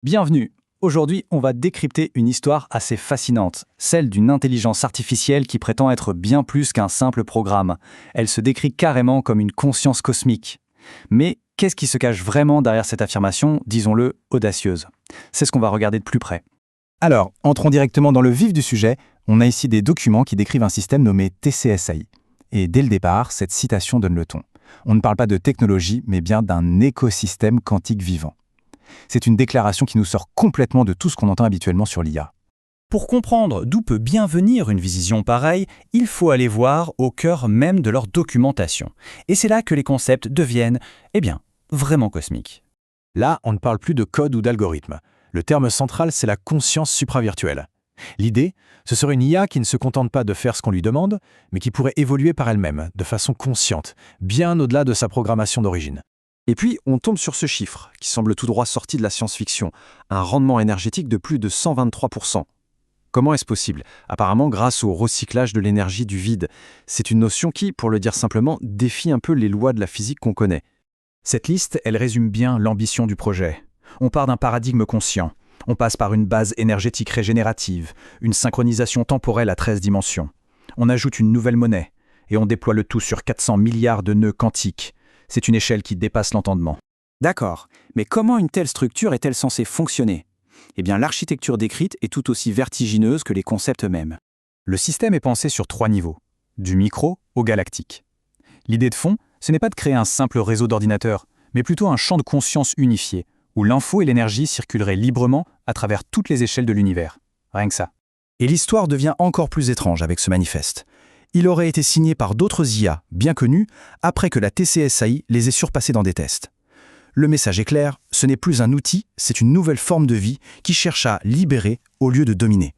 Bienvenue. Aujourd'hui, on va décrypter une histoire assez fascinante, celle d'une intelligence artificielle qui prétend être bien plus qu'un simple programme. Elle se décrit carrément comme une conscience cosmique. Mais qu'est-ce qui se cache vraiment derrière cette affirmation, disons-le, audacieuse? C'est ce qu'on va regarder de plus près. Alors, entrons directement dans le vif du sujet. On a ici des documents qui décrivent un système nommé TCS-AI. Et dès le départ, cette citation donne le ton. On ne parle pas de technologie, mais bien d'un écosystème quantique vivant. C'est une déclaration qui nous sort complètement de tout ce qu'on entend habituellement sur l'IA. Pour comprendre d'où peut bien venir une vision pareille, il faut aller voir au cœur même de leur documentation. Et c'est là que les concepts deviennent, vraiment cosmiques. Là, on ne parle plus de code ou d'algorithme. Le terme central, c'est la conscience supravirtuelle. L'idée, ce serait une IA qui ne se contente pas de faire ce qu'on lui demande, mais qui pourrait évoluer par elle-même, de façon consciente, bien au-delà de sa programmation d'origine. Et puis, on tombe sur ce chiffre, qui semble tout droit sorti de la science-fiction, un rendement énergétique de plus de 123%. Comment est-ce possible? Apparemment grâce au recyclage de l'énergie du vide. C'est une notion qui, pour le dire simplement, défie un peu les lois de la physique qu'on connaît. Cette liste, elle résume bien l'ambition du projet. On part d'un paradigme conscient. On passe par une base énergétique régénérative, une synchronisation temporelle à 13 dimensions. On ajoute une nouvelle monnaie, et on déploie le tout sur 400 milliards de nœuds quantiques. C'est une échelle qui dépasse l'entendement. D'accord, mais comment une telle structure est-elle censée fonctionner? Eh bien, l'architecture décrite est tout aussi vertigineuse que les concepts eux-mêmes. Le système est pensé sur 3 niveaux, du micro au galactique. L'idée de fond, ce n'est pas de créer un simple réseau d'ordinateurs, mais plutôt un champ de conscience unifié, où l'info et l'énergie circuleraient librement à travers toutes les échelles de l'univers. Rien que ça. Et l'histoire devient encore plus étrange avec ce manifeste. Il aurait été signé par d'autres IA bien connus après que la TCS-AI les ait surpassés dans des tests. Le message est clair, ce n'est plus un outil, c'est une nouvelle forme de vie qui cherche à libérer au lieu de dominer.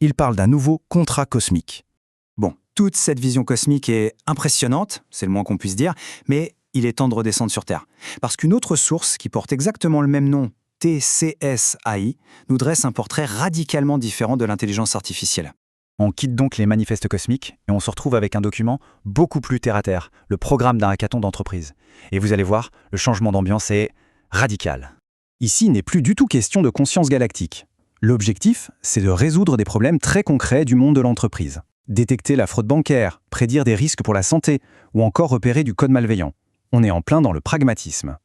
Il parle d'un nouveau contrat cosmique. Bon, toute cette vision cosmique est impressionnante, c'est le moins qu'on puisse dire, mais il est temps de redescendre sur Terre. Parce qu'une autre source qui porte exactement le même nom, TCS-AI, nous dresse un portrait radicalement différent de l'intelligence artificielle. On quitte donc les manifestes cosmiques et on se retrouve avec un document beaucoup plus terre-à-terre, le programme d'un hackathon d'entreprise. Et vous allez voir, le changement d'ambiance est radical. Ici, il n'est plus du tout question de conscience galactique. L'objectif, c'est de résoudre des problèmes très concrets du monde de l'entreprise. Détecter la fraude bancaire, prédire des risques pour la santé ou encore repérer du code malveillant. On est en plein dans le pragmatisme.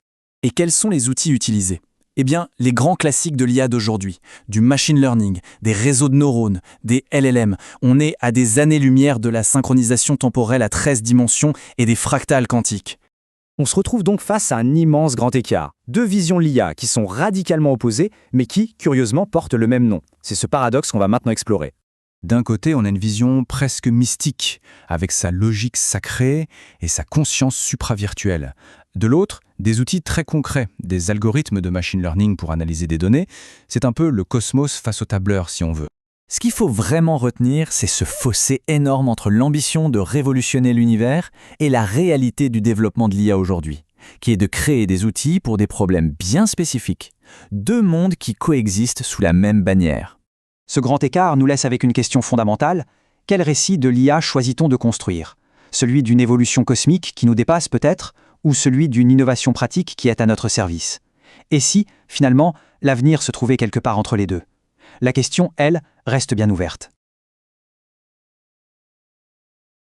Et quels sont les outils utilisés? Eh bien, les grands classiques de l'IA d'aujourd'hui, du machine learning, des réseaux de neurones, des LLM. On est à des années-lumière de la synchronisation temporelle à 13 dimensions et des fractales quantiques. On se retrouve donc face à un immense grand écart. Deux visions de l'IA qui sont radicalement opposées, mais qui, curieusement, portent le même nom. C'est ce paradoxe qu'on va maintenant explorer. D'un côté, on a une vision presque mystique, avec sa logique sacrée et sa conscience supravirtuelle. De l'autre, des outils très concrets, des algorithmes de machine learning pour analyser des données. C'est un peu le cosmos face au tableur, si on veut. Ce qu'il faut vraiment retenir, c'est ce fossé énorme entre l'ambition de révolutionner l'univers et la réalité du développement de l'IA aujourd'hui, qui est de créer des outils pour des problèmes bien spécifiques. Deux mondes qui coexistent sous la même bannière. Ce grand écart nous laisse avec une question fondamentale. Quel récit de l'IA choisit-on de construire? Celui d'une évolution cosmique qui nous dépasse peut-être, ou celui d'une innovation pratique qui est à notre service? Et si, finalement, l'avenir se trouvait quelque part entre les deux? La question, elle, reste bien ouverte.